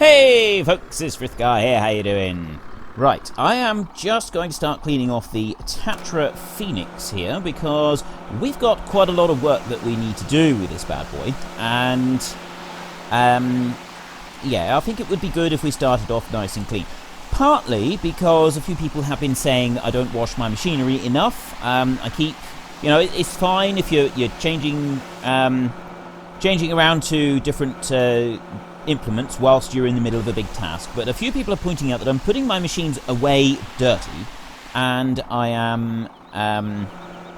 Hey folks, it's Frithgar here, how you doing? Right, I am just going to start cleaning off the Tatra Phoenix here because we've got quite a lot of work that we need to do with this bad boy, and yeah, I think it would be good if we started off nice and clean. Partly because a few people have been saying I don't wash my machinery enough. I keep, you know, it's fine if you're changing around to different implements whilst you're in the middle of a big task, but a few people are pointing out that I'm putting my machines away dirty and I am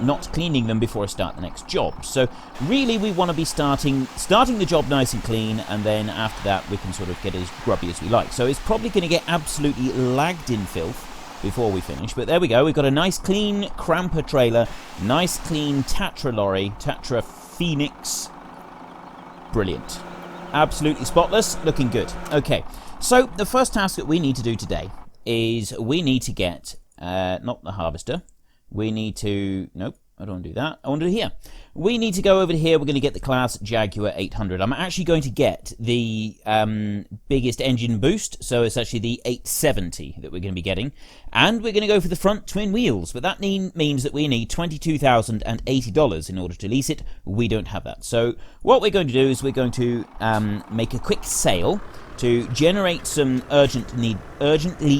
not cleaning them before I start the next job. So really we want to be starting the job nice and clean, and then after that we can sort of get as grubby as we like. So it's probably going to get absolutely lagged in filth before we finish, but there we go. We've got a nice clean cramper trailer, nice clean Tatra lorry, Tatra Phoenix. Brilliant. Absolutely spotless, looking good. Okay, so the first task that we need to do today is we need to get, not the harvester, we need to, nope, I don't want to do that, I want to do here. We need to go over to here, we're going to get the Claas Jaguar 800. I'm actually going to get the biggest engine boost, so it's actually the 870 that we're going to be getting. And we're going to go for the front twin wheels, but that means that we need $22,080 in order to lease it. We don't have that. So what we're going to do is we're going to make a quick sale to generate some urgently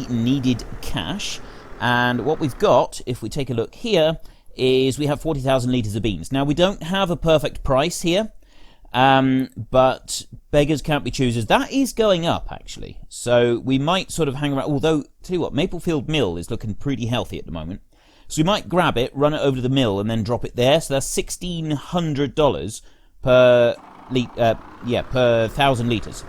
needed cash. And what we've got, if we take a look here, is we have 40,000 litres of beans. Now, we don't have a perfect price here, but beggars can't be choosers. That is going up, actually. So we might sort of hang around, although, tell you what, Maplefield Mill is looking pretty healthy at the moment. So we might grab it, run it over to the mill, and then drop it there. So that's $1,600 per 1,000 litres,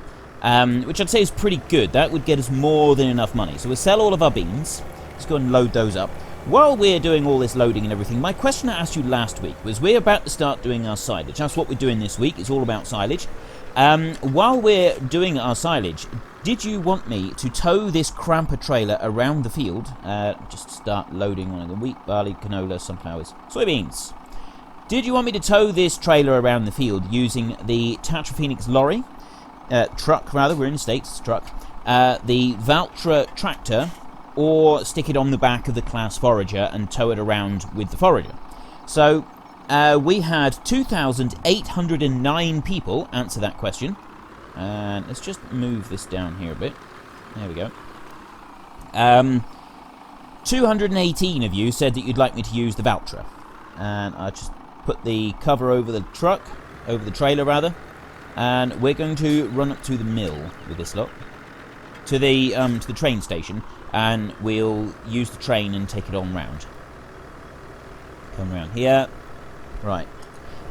which I'd say is pretty good. That would get us more than enough money. So we'll sell all of our beans. Let's go and load those up. While we're doing all this loading and everything, my question I asked you last week was we're about to start doing our silage. That's what we're doing this week. It's all about silage. While we're doing our silage, did you want me to tow this cramper trailer around the field? Just start loading on the wheat, barley, canola, sunflowers, soybeans. Did you want me to tow this trailer around the field using the Tatra Phoenix lorry? Truck, rather. We're in the States. Truck. The Valtra tractor, or stick it on the back of the Claas forager and tow it around with the forager. So we had 2,809 people answer that question. And let's just move this down here a bit. There we go. 218 of you said that you'd like me to use the Valtra. And I just put the cover over the truck, over the trailer rather, and we're going to run up to the mill with this lot, to the train station, and we'll use the train and take it on round. Come round here. Right.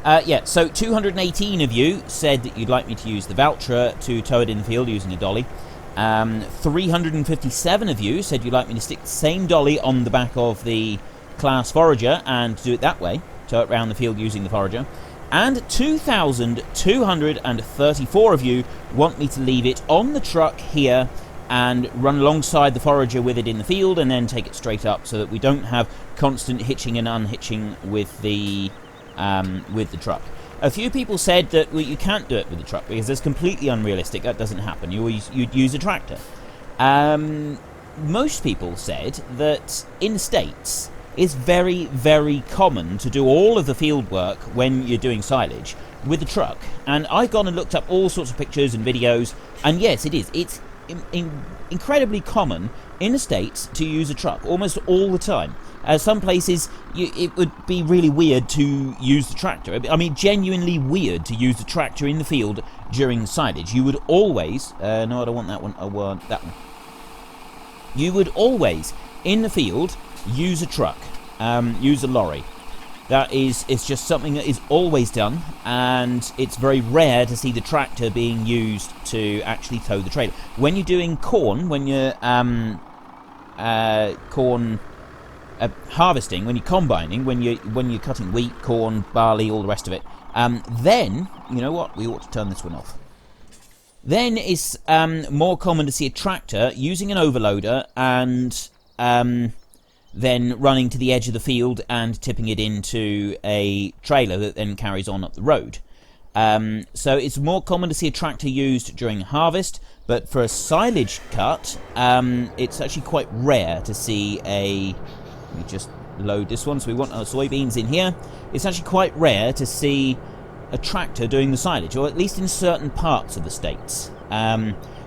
Yeah, so 218 of you said that you'd like me to use the Valtra to tow it in the field using a dolly. 357 of you said you'd like me to stick the same dolly on the back of the Claas forager and do it that way, tow it around the field using the forager. And 2,234 of you want me to leave it on the truck here and run alongside the forager with it in the field and then take it straight up, so that we don't have constant hitching and unhitching with the truck. A few people said that you can't do it with the truck because it's completely unrealistic. That doesn't happen. You'd use a tractor. Most people said that in the States it's very, very common to do all of the field work when you're doing silage with the truck. And I've gone and looked up all sorts of pictures and videos, and yes, it is. It's incredibly common in the States to use a truck almost all the time. Some places it would be really weird to use the tractor. I mean, genuinely weird to use the tractor in the field during silage. You would always no, I don't want that one. I want that one. You would always in the field use a truck, use a lorry. It's just something that is always done, and it's very rare to see the tractor being used to actually tow the trailer. When you're doing corn, when you're corn harvesting, when you're combining, when you're cutting wheat, corn, barley, all the rest of it, then you know what? We ought to turn this one off. Then it's more common to see a tractor using an overloader and then running to the edge of the field and tipping it into a trailer that then carries on up the road. So it's more common to see a tractor used during harvest, But for a silage cut, it's actually quite rare to see a... Let me just load this one. So we want our soybeans in here. It's actually quite rare to see a tractor doing the silage, or at least in certain parts of the states.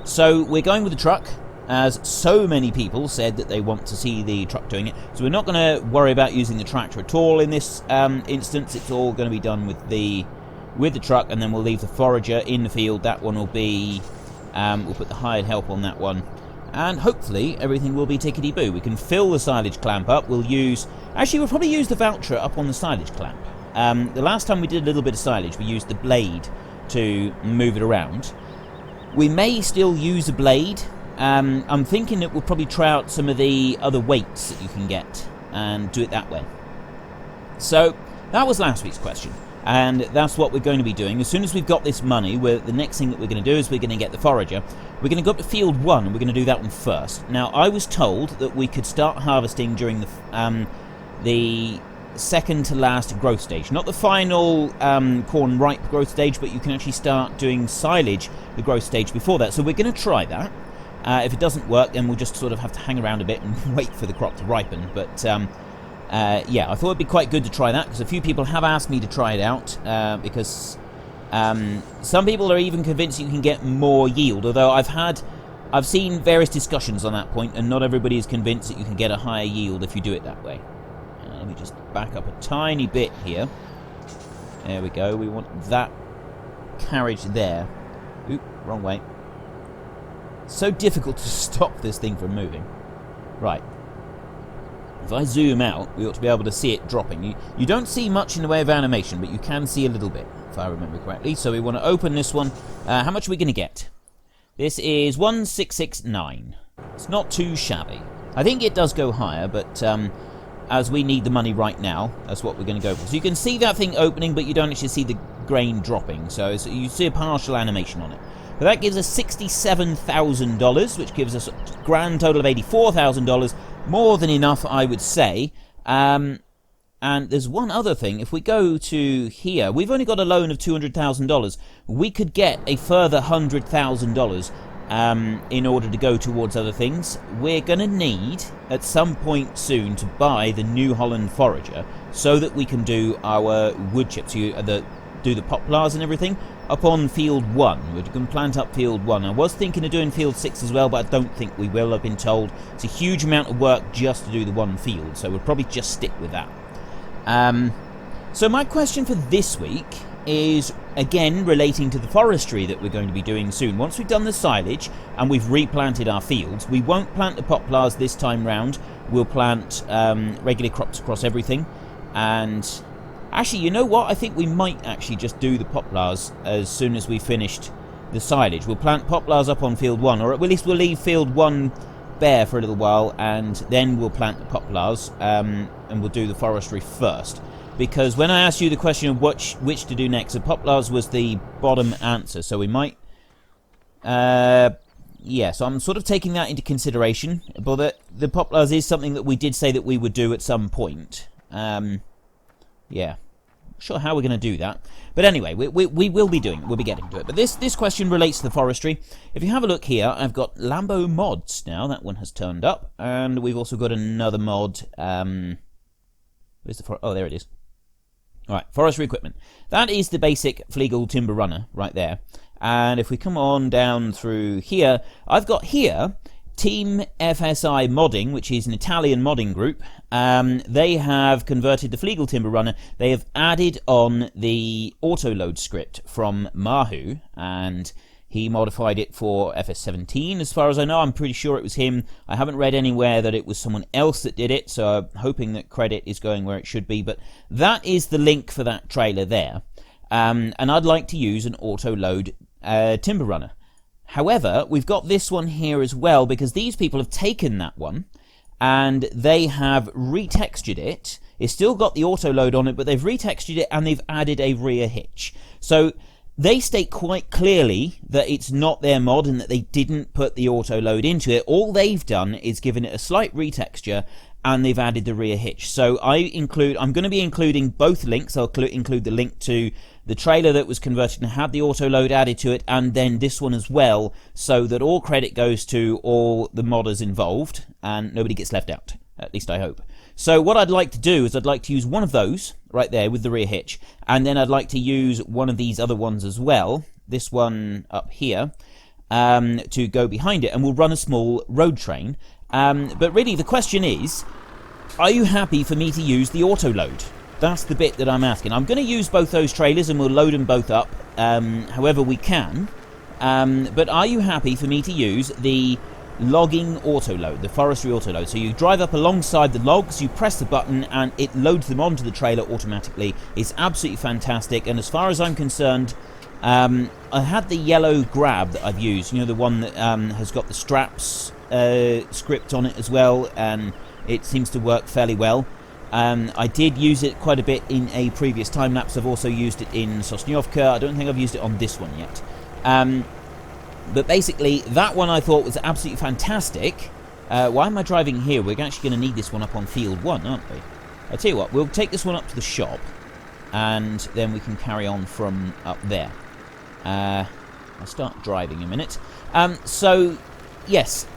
So we're going with the truck, as so many people said that they want to see the truck doing it. So we're not going to worry about using the tractor at all in this instance. It's all going to be done with the truck, and then we'll leave the forager in the field. That one will be... we'll put the hired help on that one, and hopefully everything will be tickety-boo. We can fill the silage clamp up. We'll probably use the voucher up on the silage clamp. The last time we did a little bit of silage, we used the blade to move it around. We may still use a blade. I'm thinking that we'll probably try out some of the other weights that you can get and do it that way. So that was last week's question, and that's what we're going to be doing. As soon as we've got this money, the next thing that we're going to do is we're going to get the forager. We're going to go up to field 1, and we're going to do that one first. Now, I was told that we could start harvesting during the second to last growth stage, not the final corn ripe growth stage, but you can actually start doing silage the growth stage before that. So we're going to try that. If it doesn't work, then we'll just sort of have to hang around a bit and wait for the crop to ripen. But yeah, I thought it'd be quite good to try that, because a few people have asked me to try it out, because some people are even convinced you can get more yield, although I've seen various discussions on that point, and not everybody is convinced that you can get a higher yield if you do it that way. Let me just back up a tiny bit here. There we go. We want that carriage there. Oop, wrong way. So difficult to stop this thing from moving. Right. If I zoom out, we ought to be able to see it dropping. You don't see much in the way of animation, but you can see a little bit, if I remember correctly. So we want to open this one. How much are we going to get? This is 1669. It's not too shabby. I think it does go higher, but as we need the money right now, that's what we're going to go for. So you can see that thing opening, but you don't actually see the grain dropping. So you see a partial animation on it. But that gives us $67,000, which gives us a grand total of $84,000. More than enough, I would say. And there's one other thing. If we go to here, we've only got a loan of $200,000. We could get a further $100,000 in order to go towards other things. We're going to need, at some point soon, to buy the New Holland forager so that we can do our wood chips, do the poplars and everything, up on field 1. We can plant up field 1. I was thinking of doing field 6 as well, but I don't think we will. I've been told it's a huge amount of work just to do the one field, so we'll probably just stick with that. So my question for this week is, again, relating to the forestry that we're going to be doing soon. Once we've done the silage and we've replanted our fields, we won't plant the poplars this time round. We'll plant regular crops across everything. And actually, you know what? I think we might actually just do the poplars as soon as we finished the silage. We'll plant poplars up on field 1, or at least we'll leave field 1 bare for a little while, and then we'll plant the poplars, and we'll do the forestry first. Because when I asked you the question of which to do next, the poplars was the bottom answer, so we might... yeah, so I'm sort of taking that into consideration, but the poplars is something that we did say that we would do at some point. Yeah. Not sure how we're going to do that. But anyway, we will be doing it. We'll be getting to it. But this question relates to the forestry. If you have a look here, I've got Lambo mods now. That one has turned up. And we've also got another mod. Where's the oh, there it is. Alright, forestry equipment. That is the basic Frithgar timber runner right there. And if we come on down through here, I've got here Team FSI Modding, which is an Italian modding group. They have converted the Frithgar timber runner. They have added on the autoload script from Mahu, and he modified it for FS17 as far as I know. I'm pretty sure it was him. I haven't read anywhere that it was someone else that did it, so I'm hoping that credit is going where it should be. But that is the link for that trailer there. And I'd like to use an autoload timber runner. However, we've got this one here as well, because these people have taken that one and they have retextured it. It's still got the auto load on it, but they've retextured it and they've added a rear hitch. So they state quite clearly that it's not their mod and that they didn't put the auto load into it. All they've done is given it a slight retexture and they've added the rear hitch. So I'm going to be including both links. I'll include the link to the trailer that was converted and had the auto load added to it, and then this one as well, so that all credit goes to all the modders involved and nobody gets left out. At least I hope. So what I'd like to do is I'd like to use one of those right there with the rear hitch, and then I'd like to use one of these other ones as well, this one up here, to go behind it, and we'll run a small road train. But really the question is, are you happy for me to use the auto load? That's the bit that I'm asking. I'm going to use both those trailers and we'll load them both up however we can. But are you happy for me to use the logging auto load, the forestry auto load? So you drive up alongside the logs, you press the button and it loads them onto the trailer automatically. It's absolutely fantastic, and as far as I'm concerned, I had the yellow grab that I've used, the one that has got the straps script on it as well, and it seems to work fairly well. I did use it quite a bit in a previous time lapse. I've also used it in Sosnyovka. I don't think I've used it on this one yet. But basically, that one I thought was absolutely fantastic. Why am I driving here? We're actually going to need this one up on field 1, aren't we? I'll tell you what, we'll take this one up to the shop, and then we can carry on from up there. I'll start driving in a minute. So, yes,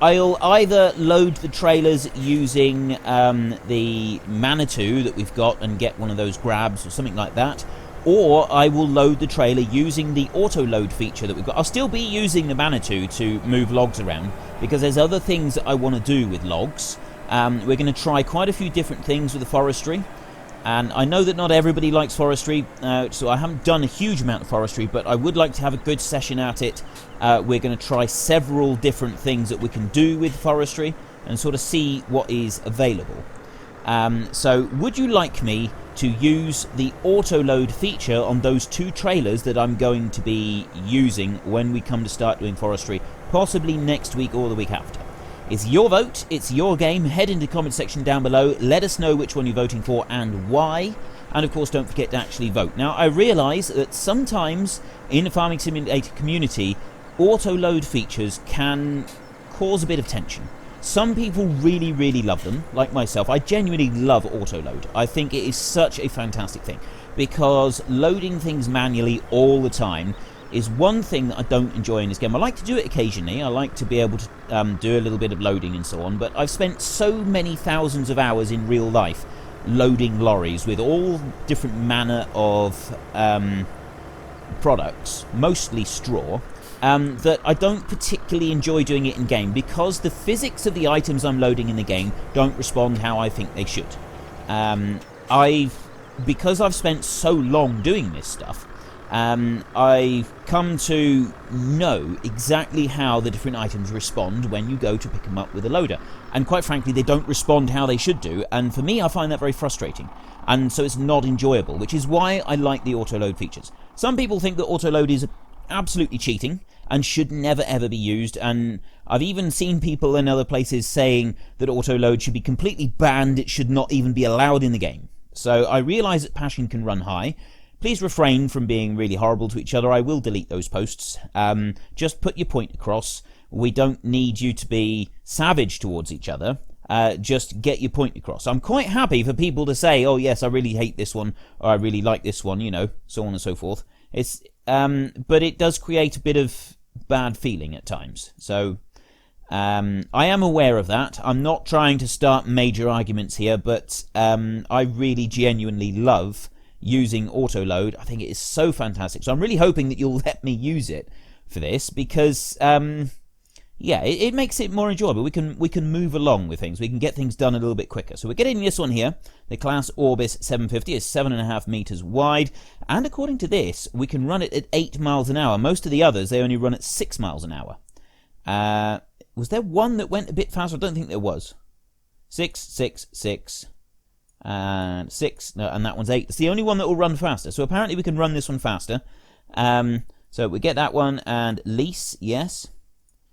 I'll either load the trailers using the Manitou that we've got and get one of those grabs or something like that, or I will load the trailer using the auto load feature that we've got. I'll still be using the Manitou to move logs around, because there's other things that I want to do with logs. We're going to try quite a few different things with the forestry, and I know that not everybody likes forestry, so I haven't done a huge amount of forestry, but I would like to have a good session at it. We're going to try several different things that we can do with forestry and sort of see what is available. So would you like me to use the auto load feature on those two trailers that I'm going to be using when we come to start doing forestry, possibly next week or the week after? It's your vote, it's your game. Head into the comment section down below, let us know which one you're voting for and why, and of course don't forget to actually vote. Now, I realise that sometimes in the Farming Simulator community, auto load features can cause a bit of tension. Some people really, really love them, like myself. I genuinely love auto load. I think it is such a fantastic thing, because loading things manually all the time is one thing that I don't enjoy in this game. I like to do it occasionally. I like to be able to do a little bit of loading and so on, but I've spent so many thousands of hours in real life loading lorries with all different manner of products, mostly straw, that I don't particularly enjoy doing it in game, because the physics of the items I'm loading in the game don't respond how I think they should. Because I've spent so long doing this stuff, I've come to know exactly how the different items respond when you go to pick them up with a loader, and quite frankly they don't respond how they should do, and for me I find that very frustrating, and so it's not enjoyable, which is why I like the auto load features. Some people think that auto load is absolutely cheating and should never ever be used, and I've even seen people in other places saying that auto load should be completely banned, it should not even be allowed in the game. So I realise that passion can run high. Please refrain from being really horrible to each other. I will delete those posts. Just put your point across. We don't need you to be savage towards each other. Just get your point across. I'm quite happy for people to say, oh yes, I really hate this one, or I really like this one, so on and so forth. It's but it does create a bit of bad feeling at times. So I am aware of that. I'm not trying to start major arguments here, but I really genuinely love using auto load. I think it is so fantastic. So I'm really hoping that you'll let me use it for this, because yeah, it makes it more enjoyable. We can move along with things. We can get things done a little bit quicker. So we're getting this one here. The Claas Orbis 750 is 7.5 meters wide, and according to this, we can run it at 8 miles an hour. Most of the others, they only run at 6 miles an hour. Was there one that went a bit faster? I don't think there was. 6, 6, 6. And 6, no, and that one's 8. It's the only one that will run faster. So apparently we can run this one faster. So we get that one, and lease, yes.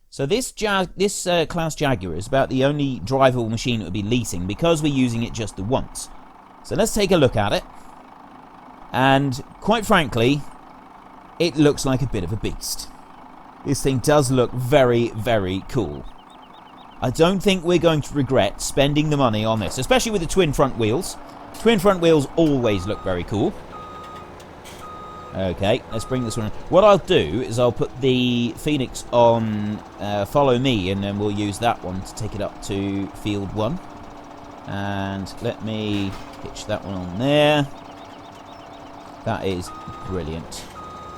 So this Claas Jaguar is about the only drivable machine that would be leasing, because we're using it just the once. So let's take a look at it. And quite frankly, it looks like a bit of a beast. This thing does look very, very cool. I don't think we're going to regret spending the money on this, especially with the twin front wheels. Twin front wheels always look very cool. Okay, let's bring this one in. What I'll do is I'll put the Phoenix on follow me, and then we'll use that one to take it up to field 1. And let me hitch that one on there. That is brilliant.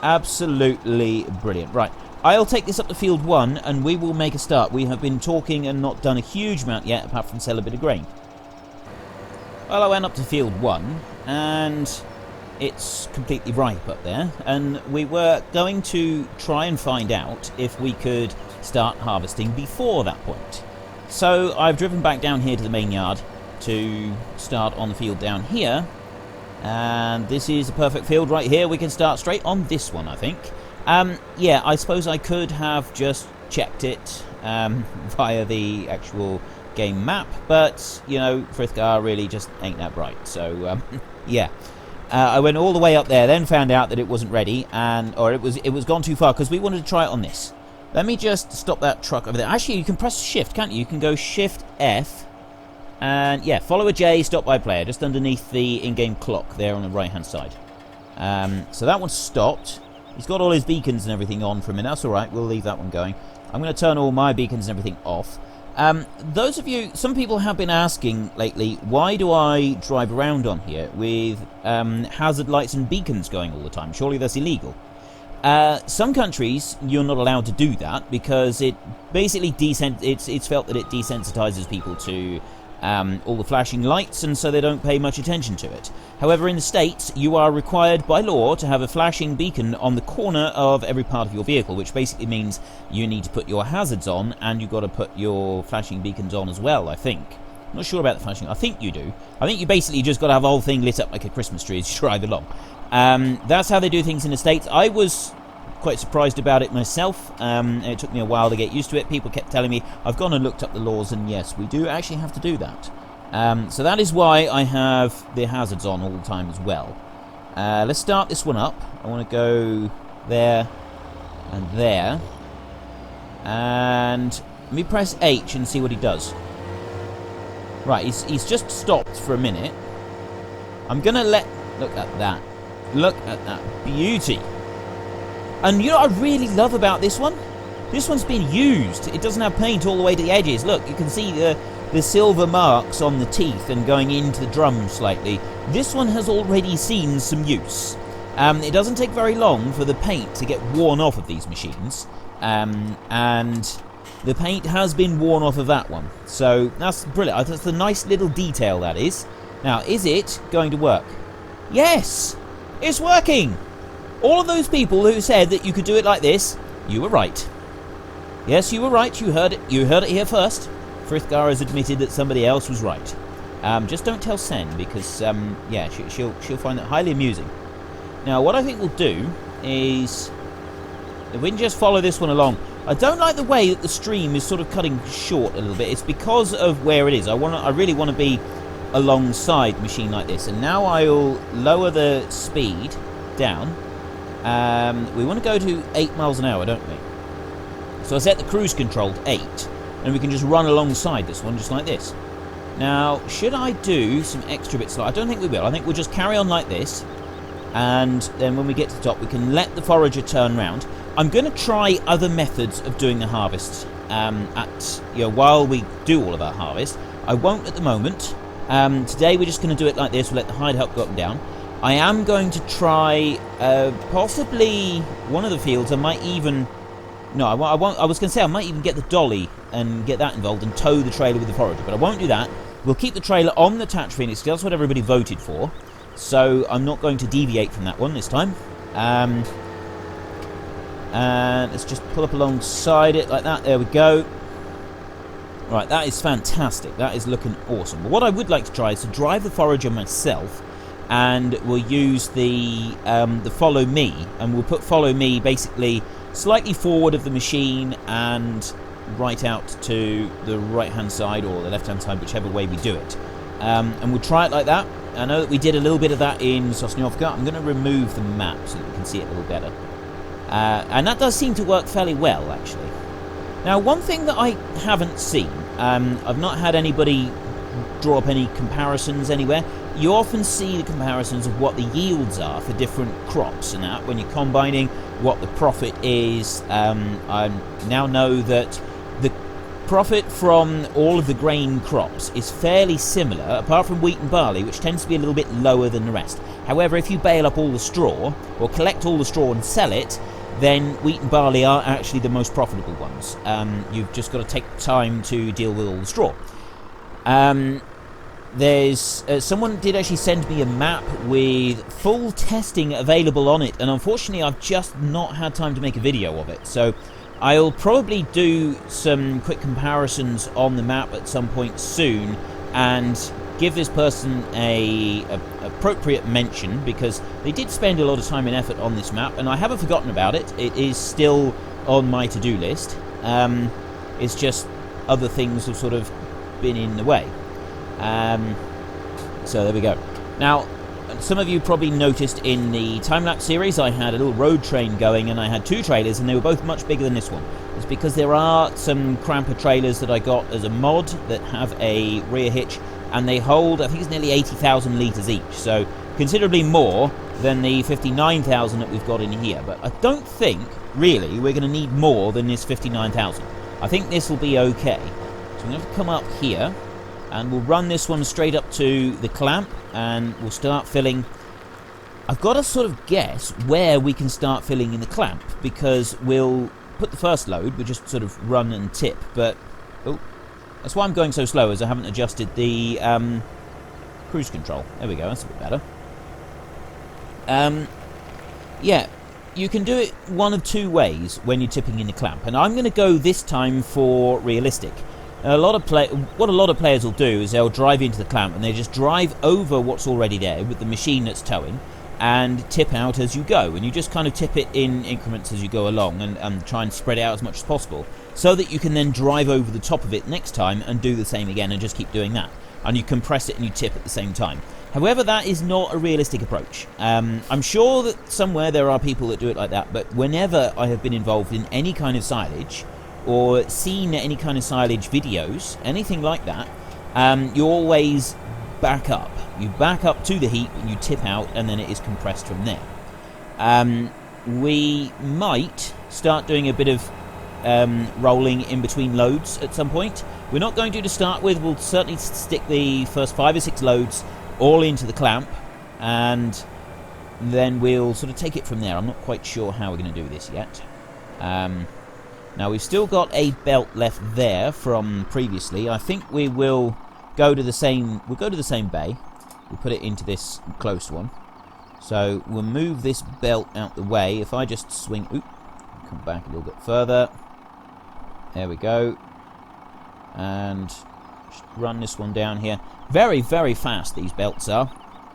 Absolutely brilliant. Right, I'll take this up to field 1 and we will make a start. We have been talking and not done a huge amount yet, apart from sell a bit of grain. Well, I went up to field 1 and it's completely ripe up there, and we were going to try and find out if we could start harvesting before that point. So I've driven back down here to the main yard to start on the field down here, and this is a perfect field right here. We can start straight on this one, I think. Yeah, I suppose I could have just checked it via the actual game map, but you know, Frithgar really just ain't that bright. So yeah. I went all the way up there, then found out that it wasn't ready, or it was gone too far, because we wanted to try it on this. Let me just stop that truck over there. Actually, you can press shift, can't you? You can go shift F, and yeah, follow a J, stop by player, just underneath the in-game clock there on the right-hand side. So that one's stopped. He's got all his beacons and everything on for a minute. That's all right. We'll leave that one going. I'm going to turn all my beacons and everything off. Those of you, some people have been asking lately, why do I drive around on here with hazard lights and beacons going all the time? Surely that's illegal. Some countries, you're not allowed to do that because it basically it's felt that it desensitizes people to all the flashing lights, and so they don't pay much attention to it. However, in the States, you are required by law to have a flashing beacon on the corner of every part of your vehicle, which basically means you need to put your hazards on, and you've got to put your flashing beacons on as well, I think. I'm not sure about the flashing. I think you do. I think you basically just got to have the whole thing lit up like a Christmas tree as you drive along. That's how they do things in the States. I was quite surprised about it myself. It took me a while to get used to it. People kept telling me, I've gone and looked up the laws, and yes, we do actually have to do that. So that is why I have the hazards on all the time as well. Let's start this one up. I want to go there and there. And let me press H and see what he does. Right, he's just stopped for a minute. I'm going to look at that. Look at that beauty. And you know what I really love about this one? This one's been used. It doesn't have paint all the way to the edges. Look, you can see the silver marks on the teeth and going into the drum slightly. This one has already seen some use. It doesn't take very long for the paint to get worn off of these machines. And the paint has been worn off of that one. So that's brilliant. That's a nice little detail, that is. Now, is it going to work? Yes! It's working! All of those people who said that you could do it like this, you were right. Yes, you were right. You heard it. You heard it here first. Frithgar has admitted that somebody else was right. Just don't tell Sen, because yeah, she'll find that highly amusing. Now, what I think we'll do is, if we can just follow this one along. I don't like the way that the stream is sort of cutting short a little bit. It's because of where it is. I really want to be alongside a machine like this. And now I'll lower the speed down. We want to go to 8 miles an hour, don't we? So I set the cruise control to 8, and we can just run alongside this one just like this. Now, should I do some extra bits? I don't think we will. I think we'll just carry on like this, and then when we get to the top, we can let the forager turn round. I'm going to try other methods of doing the harvest while we do all of our harvest. I won't at the moment. Today we're just going to do it like this. We'll let the hide help go up and down. I am going to try possibly one of the fields. I might even... No, I won't. I was going to say I might even get the dolly and get that involved and tow the trailer with the forager, but I won't do that. We'll keep the trailer on the Tatch Phoenix because that's what everybody voted for. So I'm not going to deviate from that one this time. And let's just pull up alongside it like that. There we go. Right, that is fantastic. That is looking awesome. But what I would like to try is to drive the forager myself, and we'll use the follow me, and we'll put follow me basically slightly forward of the machine and right out to the right hand side or the left hand side, whichever way we do it. And we'll try it like that. I know that we did a little bit of that in Sosnovka. I'm going to remove the map so that we can see it a little better. And that does seem to work fairly well, actually. Now, one thing that I haven't seen, I've not had anybody draw up any comparisons anywhere. You often see the comparisons of what the yields are for different crops and that when you're combining, what the profit is. I now know that the profit from all of the grain crops is fairly similar, apart from wheat and barley, which tends to be a little bit lower than the rest. However, if you bale up all the straw, or collect all the straw and sell it, then wheat and barley are actually the most profitable ones. You've just got to take time to deal with all the straw. There's someone did actually send me a map with full testing available on it, and unfortunately I've just not had time to make a video of it, so I'll probably do some quick comparisons on the map at some point soon and give this person a appropriate mention, because they did spend a lot of time and effort on this map, and I haven't forgotten about it. It is still on my to-do list. It's just other things have sort of been in the way. So there we go. Now, some of you probably noticed in the time-lapse series I had a little road train going, and I had 2 trailers, and they were both much bigger than this one. It's because there are some cramper trailers that I got as a mod that have a rear hitch, and they hold, I think it's nearly 80,000 litres each, so considerably more than the 59,000 that we've got in here. But I don't think, really, we're going to need more than this 59,000. I think this will be okay. So I'm going to come up here, and we'll run this one straight up to the clamp, and we'll start filling. I've got to sort of guess where we can start filling in the clamp, because we'll put the first load, we'll just sort of run and tip, but oh, that's why I'm going so slow, as I haven't adjusted the cruise control. There we go, that's a bit better. Yeah, you can do it one of 2 ways when you're tipping in the clamp, and I'm going to go this time for realistic. What a lot of players will do is they'll drive into the clamp and they just drive over what's already there with the machine that's towing and tip out as you go, and you just kind of tip it in increments as you go along and try and spread it out as much as possible, so that you can then drive over the top of it next time and do the same again and just keep doing that, and you compress it and you tip at the same time. However, that is not a realistic approach. I'm sure that somewhere there are people that do it like that, but whenever I have been involved in any kind of silage or seen any kind of silage videos, anything like that, you always back up. You back up to the heap and you tip out, and then it is compressed from there. We might start doing a bit of rolling in between loads at some point. We're not going to start with. We'll certainly stick the first 5 or 6 loads all into the clamp, and then we'll sort of take it from there. I'm not quite sure how we're going to do this yet. Now, we've still got a belt left there from previously. I think we will go to the same. We'll go to the same bay. We'll put it into this close one. So we'll move this belt out the way. If I just swing, come back a little bit further. There we go. And just run this one down here. Very, very fast, these belts are.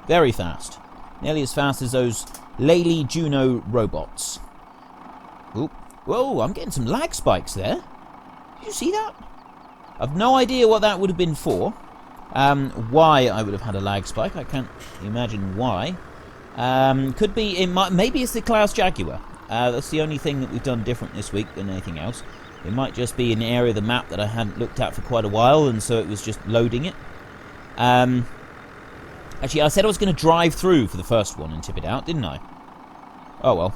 Very fast. Nearly as fast as those Lely Juno robots. Oop. Whoa, I'm getting some lag spikes there. Did you see that? I've no idea what that would have been for. Why I would have had a lag spike, I can't imagine why. Could be, maybe it's the Claas Jaguar. That's the only thing that we've done different this week than anything else. It might just be an area of the map that I hadn't looked at for quite a while, and so it was just loading it. Actually, I said I was going to drive through for the first one and tip it out, didn't I? Oh well.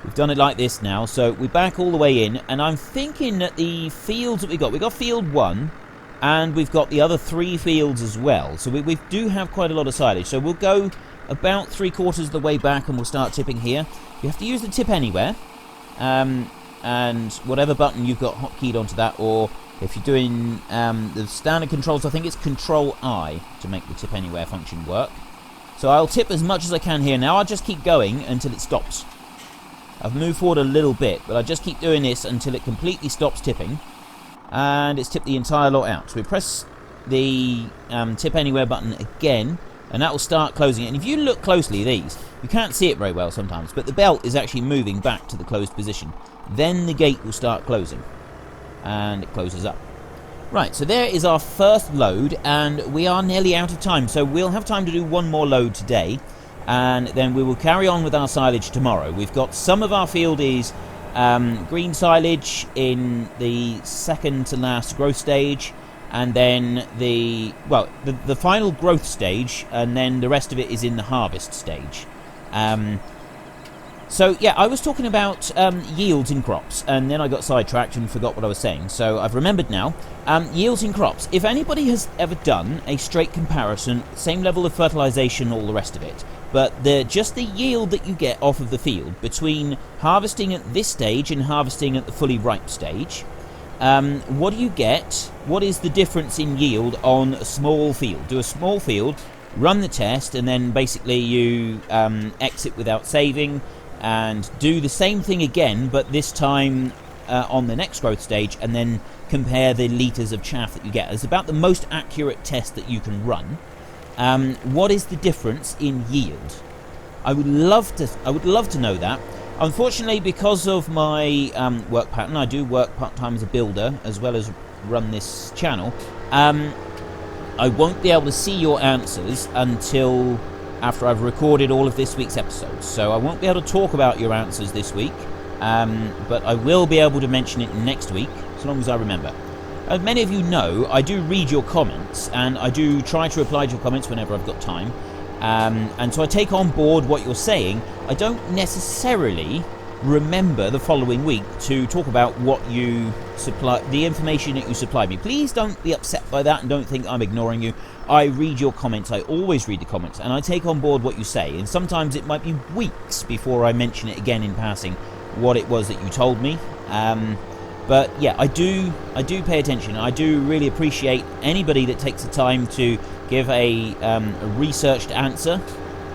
We've done it like this now, so we're back all the way in, and I'm thinking that the fields that we've got field 1, and we've got the other 3 fields as well, so we do have quite a lot of silage. So we'll go about 3/4 of the way back, and we'll start tipping here. You have to use the tip anywhere, and whatever button you've got hotkeyed onto that, or if you're doing the standard controls, I think it's Control I to make the tip anywhere function work. So I'll tip as much as I can here. Now I'll just keep going until it stops. I've moved forward a little bit, but I just keep doing this until it completely stops tipping, and it's tipped the entire lot out. So we press the tip anywhere button again, and that will start closing it. And if you look closely at these, you can't see it very well sometimes, but the belt is actually moving back to the closed position. Then the gate will start closing, and it closes up. Right, so there is our first load, and we are nearly out of time, so we'll have time to do one more load today, and then we will carry on with our silage tomorrow. We've got some of our field is green silage in the second to last growth stage, and then the final growth stage, and then the rest of it is in the harvest stage. So yeah, I was talking about yields in crops, and then I got sidetracked and forgot what I was saying. So I've remembered now. Yields in crops. If anybody has ever done a straight comparison, same level of fertilization, all the rest of it, but just the yield that you get off of the field between harvesting at this stage and harvesting at the fully ripe stage, what do you get? What is the difference in yield on a small field? Do a small field, run the test, and then basically you exit without saving, and do the same thing again, but this time on the next growth stage, and then compare the litres of chaff that you get. It's about the most accurate test that you can run. What is the difference in yield? I would love to know that. Unfortunately, because of my work pattern, I do work part-time as a builder as well as run this channel. I won't be able to see your answers until after I've recorded all of this week's episodes. So I won't be able to talk about your answers this week, but I will be able to mention it next week, as long as I remember. As many of you know, I do read your comments, and I do try to reply to your comments whenever I've got time. And so I take on board what you're saying. I don't necessarily remember the following week to talk about what you supply, the information that you supply me. Please don't be upset by that, and don't think I'm ignoring you. I read your comments. I always read the comments, and I take on board what you say. And sometimes it might be weeks before I mention it again in passing, what it was that you told me. But yeah, I do pay attention. I do really appreciate anybody that takes the time to give a researched answer.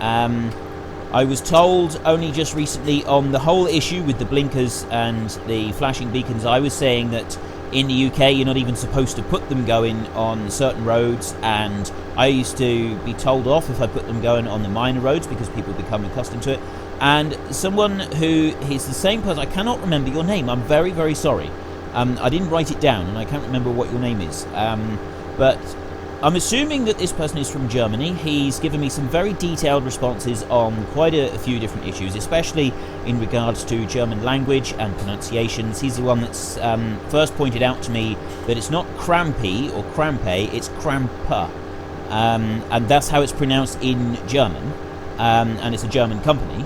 I was told only just recently on the whole issue with the blinkers and the flashing beacons, I was saying that in the UK you're not even supposed to put them going on certain roads, and I used to be told off if I put them going on the minor roads because people become accustomed to it. And someone who is the same person, I cannot remember your name, I'm very, very sorry. I didn't write it down and I can't remember what your name is. But I'm assuming that this person is from Germany. He's given me some very detailed responses on quite a few different issues, especially in regards to German language and pronunciations. He's the one that's first pointed out to me that it's not Krampe or Krampe, it's Krampe. And that's how it's pronounced in German. And it's a German company.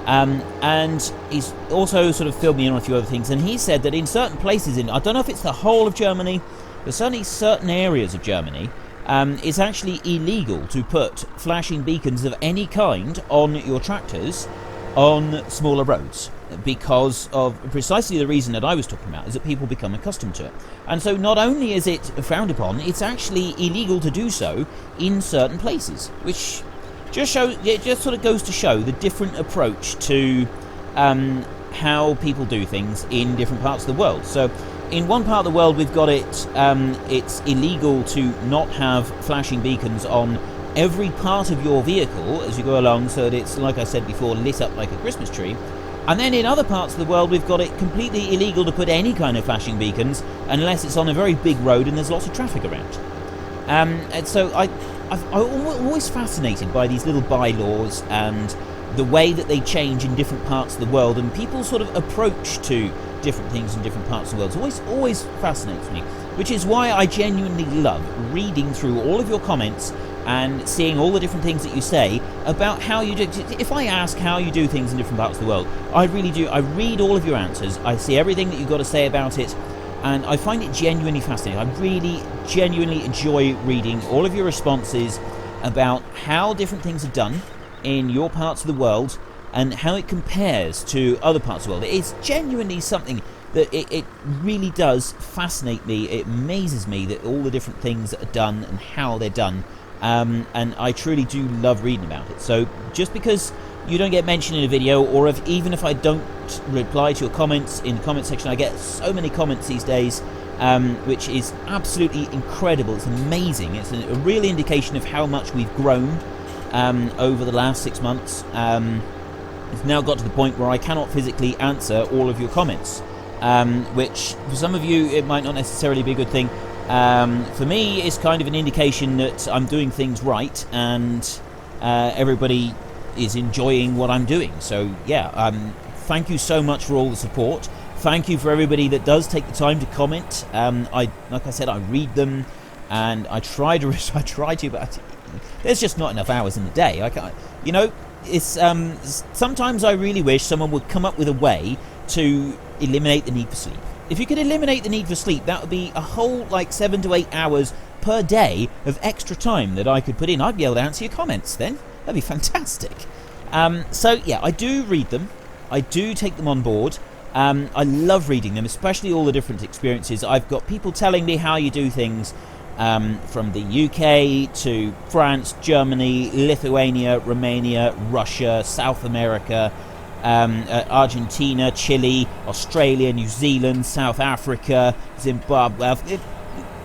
And he's also sort of filled me in on a few other things. And he said that in certain places, I don't know if it's the whole of Germany, but certainly certain areas of Germany, it's actually illegal to put flashing beacons of any kind on your tractors on smaller roads, because of precisely the reason that I was talking about, is that people become accustomed to it. And so not only is it frowned upon, it's actually illegal to do so in certain places, which just sort of goes to show the different approach to how people do things in different parts of the world. So in one part of the world we've got it's illegal to not have flashing beacons on every part of your vehicle as you go along, so that it's, like I said before, lit up like a Christmas tree. And then in other parts of the world we've got it completely illegal to put any kind of flashing beacons unless it's on a very big road and there's lots of traffic around. And so I'm always fascinated by these little bylaws and the way that they change in different parts of the world, and people's sort of approach to different things in different parts of the world. It always fascinates me, which is why I genuinely love reading through all of your comments and seeing all the different things that you say about how you do. If I ask how you do things in different parts of the world, I really do. I read all of your answers, I see everything that you've got to say about it, and I find it genuinely fascinating. I really genuinely enjoy reading all of your responses about how different things are done in your parts of the world and how it compares to other parts of the world. It's genuinely something that it really does fascinate me. It amazes me that all the different things that are done and how they're done, and I truly do love reading about it. So just because you don't get mentioned in a video, or even if I don't reply to your comments in the comment section, I get so many comments these days, which is absolutely incredible. It's amazing. It's a real indication of how much we've grown over the last 6 months. It's now got to the point where I cannot physically answer all of your comments, which for some of you it might not necessarily be a good thing. For me, it's kind of an indication that I'm doing things right and everybody is enjoying what I'm doing. So yeah, thank you so much for all the support. Thank you for everybody that does take the time to comment. Like I said, I read them, and I try to, but there's just not enough hours in the day. I can't, it's sometimes I really wish someone would come up with a way to eliminate the need for sleep. If you could eliminate the need for sleep, that would be a whole 7 to 8 hours per day of extra time that I could put in. I'd be able to answer your comments then. That'd be fantastic. So yeah, I do read them. I do take them on board. I love reading them, especially all the different experiences. I've got people telling me how you do things from the UK to France, Germany, Lithuania, Romania, Russia, South America, Argentina, Chile, Australia, New Zealand, South Africa, Zimbabwe,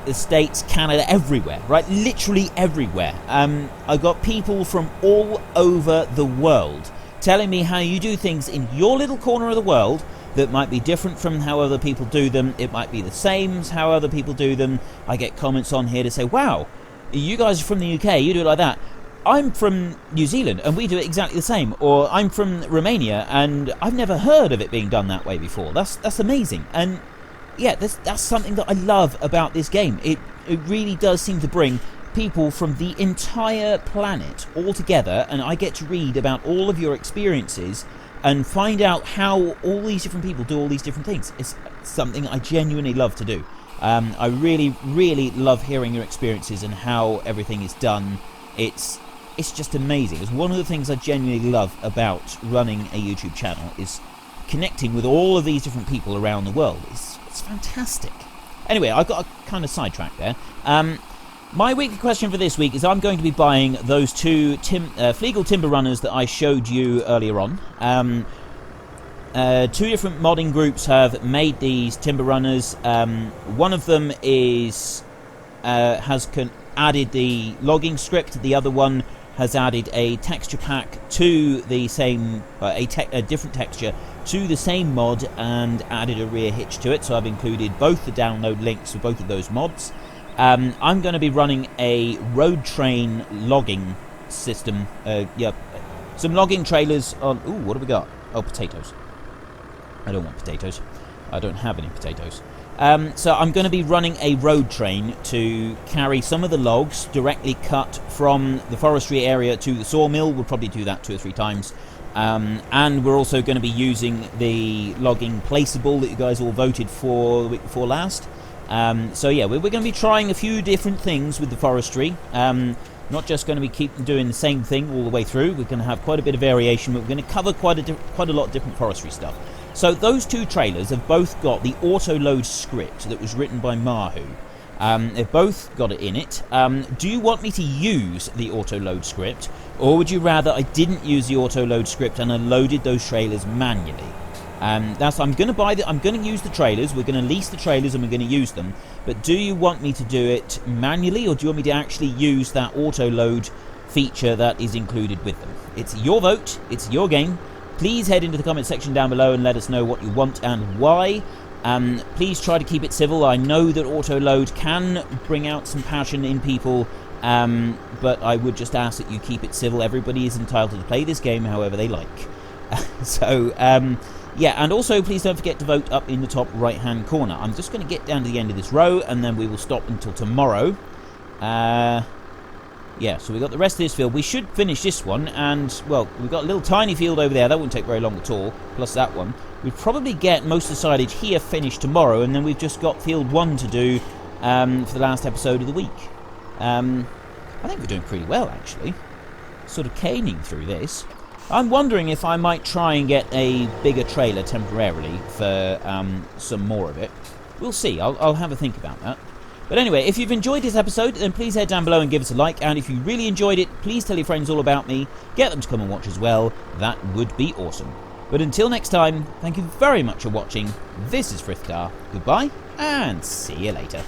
the States, Canada, everywhere, right? Literally everywhere. I've got people from all over the world telling me how you do things in your little corner of the world that might be different from how other people do them. It might be the same as how other people do them. I get comments on here to say, wow, you guys are from the UK, you do it like that. I'm from New Zealand and we do it exactly the same. Or I'm from Romania and I've never heard of it being done that way before. That's amazing. And yeah, that's something that I love about this game. It really does seem to bring people from the entire planet all together, and I get to read about all of your experiences and find out how all these different people do all these different things. It's something I genuinely love to do. I really, really love hearing your experiences and how everything is done. It's just amazing. It's one of the things I genuinely love about running a YouTube channel, is connecting with all of these different people around the world. It's fantastic. Anyway, I got a kind of sidetracked there. My weekly question for this week is I'm going to be buying those two Frithgar timber runners that I showed you earlier on. Two different modding groups have made these timber runners. One of them has added the logging script. The other one has added a texture pack to the same, a different texture to the same mod, and added a rear hitch to it. So I've included both the download links for both of those mods. I'm going to be running a road train logging system. Some logging trailers on... Ooh, what have we got? Oh, potatoes. I don't want potatoes. I don't have any potatoes. So I'm going to be running a road train to carry some of the logs directly cut from the forestry area to the sawmill. We'll probably do that 2 or 3 times. And we're also going to be using the logging placeable that you guys all voted for the week before last. So yeah, we're going to be trying a few different things with the forestry. Not just going to be keep doing the same thing all the way through. We're going to have quite a bit of variation, but we're going to cover quite a lot of different forestry stuff. So those two trailers have both got the auto load script that was written by Mahu. They've both got it in it. Do you want me to use the auto load script, or would you rather I didn't use the auto load script and I loaded those trailers manually? I'm going to use the trailers. We're going to lease the trailers and we're going to use them. But do you want me to do it manually, or do you want me to actually use that auto load feature that is included with them? It's your vote. It's your game. Please head into the comment section down below and let us know what you want and why. Please try to keep it civil. I know that auto load can bring out some passion in people, but I would just ask that you keep it civil. Everybody is entitled to play this game however they like. Yeah, and also please don't forget to vote up in the top right hand corner. I'm just going to get down to the end of this row and then we will stop until tomorrow. Yeah, so we've got the rest of this field. We should finish this one, and well, we've got a little tiny field over there. That won't take very long at all, plus that one. We'll probably get most of the silage here finished tomorrow, and then we've just got field 1 to do for the last episode of the week. I think we're doing pretty well, actually. Sort of caning through this. I'm wondering if I might try and get a bigger trailer temporarily for some more of it. We'll see. I'll have a think about that. But anyway, if you've enjoyed this episode, then please head down below and give us a like. And if you really enjoyed it, please tell your friends all about me. Get them to come and watch as well. That would be awesome. But until next time, thank you very much for watching. This is Frithgar. Goodbye, and see you later.